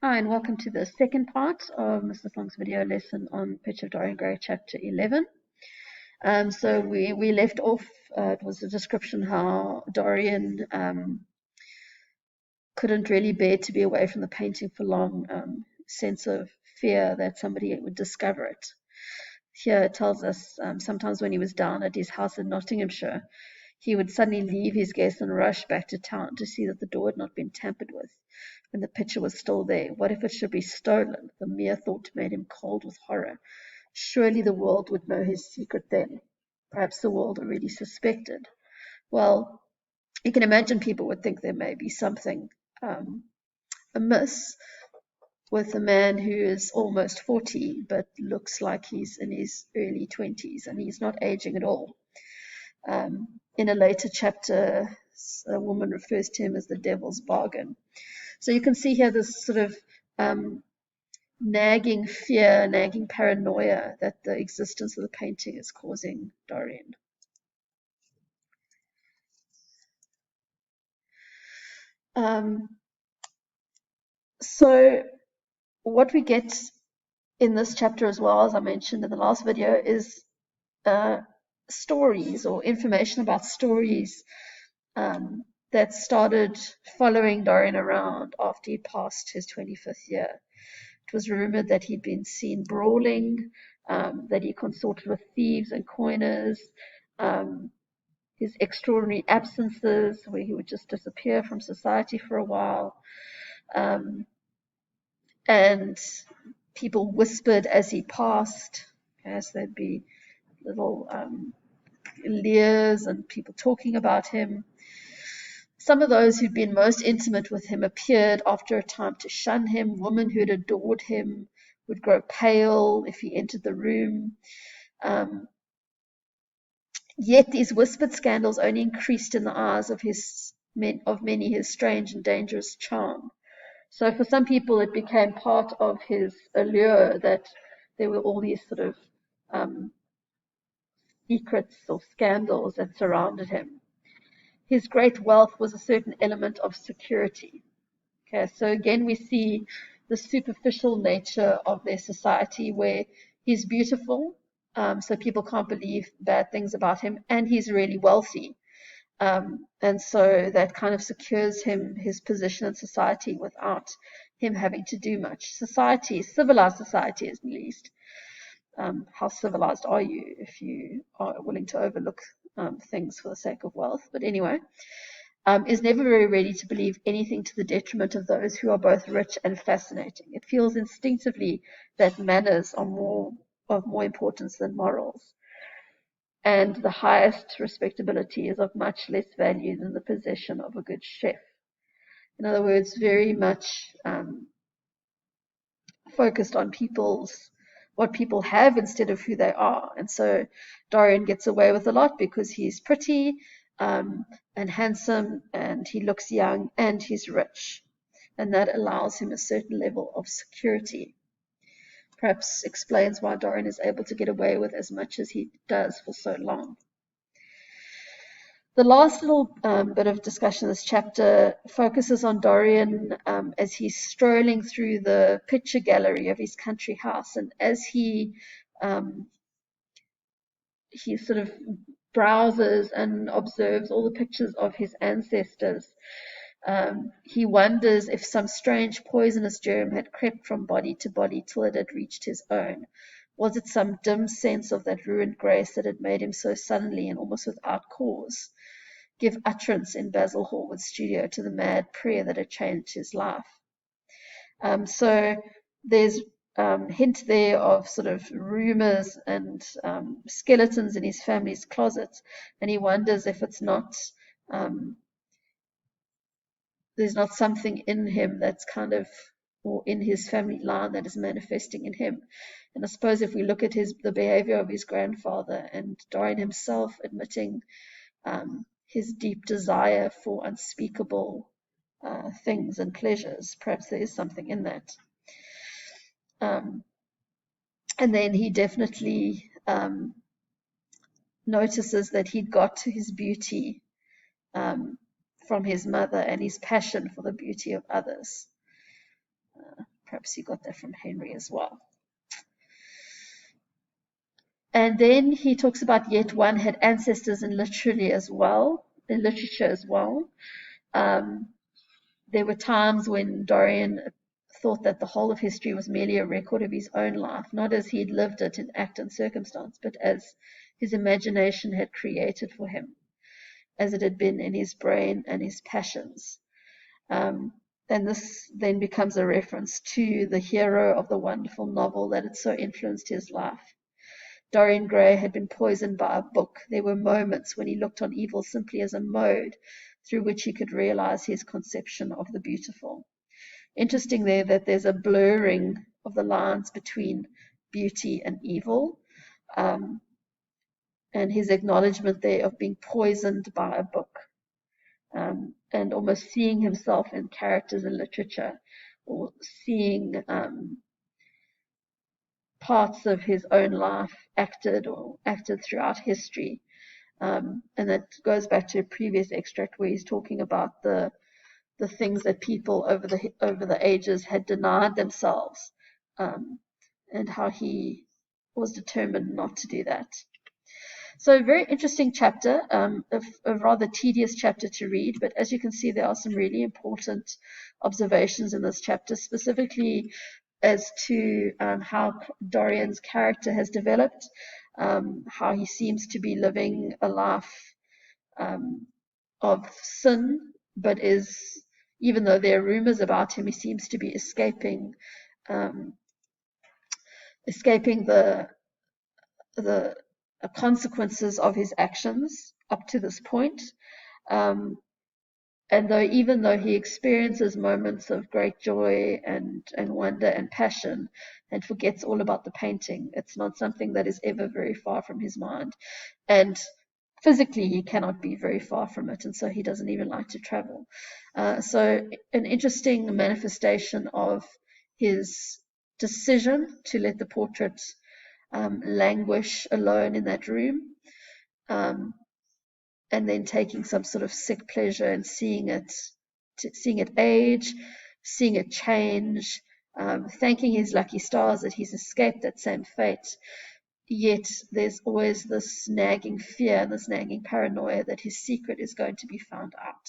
Hi, and welcome to the second part of Mr. Flong's video lesson on Picture of Dorian Gray, chapter 11. So we left off, it was a description how Dorian couldn't really bear to be away from the painting for long, sense of fear that somebody would discover it. Here it tells us sometimes when he was down at his house in Nottinghamshire, he would suddenly leave his guests and rush back to town to see that the door had not been tampered with, and the picture was still there. What if it should be stolen? The mere thought made him cold with horror. Surely the world would know his secret then. Perhaps the world already suspected. Well, you can imagine people would think there may be something amiss with a man who is almost 40 but looks like he's in his early 20s, and he's not aging at all. In a later chapter, a woman refers to him as the devil's bargain. So you can see here this sort of nagging fear, nagging paranoia that the existence of the painting is causing Dorian. So what we get in this chapter as well, as I mentioned in the last video, is stories or information about stories that started following Dorian around after he passed his 25th year. It was rumored that he'd been seen brawling, that he consorted with thieves and coiners, his extraordinary absences where he would just disappear from society for a while, and people whispered as he passed, as there'd be little leers and people talking about him. Some of those who'd been most intimate with him appeared after a time to shun him. Women who'd adored him would grow pale if he entered the room. Yet these whispered scandals only increased in the eyes of many his strange and dangerous charm. So for some people it became part of his allure that there were all these sort of secrets or scandals that surrounded him. His great wealth was a certain element of security. Okay, so again we see the superficial nature of their society where he's beautiful, so people can't believe bad things about him, and he's really wealthy. And so that kind of secures him his position in society without him having to do much. Society, civilized society at least. How civilized are you if you are willing to overlook things for the sake of wealth? But anyway, is never very ready to believe anything to the detriment of those who are both rich and fascinating. It feels instinctively that manners are of more importance than morals, and the highest respectability is of much less value than the possession of a good chef. In other words, very much focused on what people have instead of who they are. And so Dorian gets away with a lot because he's pretty and handsome, and he looks young, and he's rich, and that allows him a certain level of security. Perhaps explains why Dorian is able to get away with as much as he does for so long. The last little bit of discussion in this chapter focuses on Dorian as he's strolling through the picture gallery of his country house, and as he sort of browses and observes all the pictures of his ancestors, he wonders if some strange poisonous germ had crept from body to body till it had reached his own. Was it some dim sense of that ruined grace that had made him so suddenly and almost without cause give utterance in Basil Hallward's studio to the mad prayer that had changed his life? So there's hint there of sort of rumors and skeletons in his family's closets, and he wonders if it's not there's not something in him that's kind of, or in his family line, that is manifesting in him. And I suppose if we look at the behavior of his grandfather, and Dorian himself admitting his deep desire for unspeakable things and pleasures, perhaps there is something in that. And then he definitely notices that he'd got to his beauty from his mother and his passion for the beauty of others. Perhaps he got that from Henry as well. And then he talks about yet one had ancestors in literature as well. There were times when Dorian thought that the whole of history was merely a record of his own life, not as he had lived it in act and circumstance, but as his imagination had created for him, as it had been in his brain and his passions. And this then becomes a reference to the hero of the wonderful novel that had so influenced his life. Dorian Gray had been poisoned by a book. There were moments when he looked on evil simply as a mode through which he could realize his conception of the beautiful. Interesting there that there's a blurring of the lines between beauty and evil, and his acknowledgement there of being poisoned by a book, and almost seeing himself in characters in literature, or seeing parts of his own life acted throughout history. And that goes back to a previous extract where he's talking about the things that people over the ages had denied themselves, and how he was determined not to do that. So a very interesting chapter, a rather tedious chapter to read, but as you can see, there are some really important observations in this chapter, specifically as to how Dorian's character has developed, how he seems to be living a life of sin, but is, even though there are rumors about him, he seems to be escaping the consequences of his actions up to this point. And even though he experiences moments of great joy and wonder and passion and forgets all about the painting, it's not something that is ever very far from his mind. And physically, he cannot be very far from it, and so he doesn't even like to travel. So an interesting manifestation of his decision to let the portrait languish alone in that room, and then taking some sort of sick pleasure in seeing it age, seeing it change, thanking his lucky stars that he's escaped that same fate. Yet there's always this nagging fear and this nagging paranoia that his secret is going to be found out.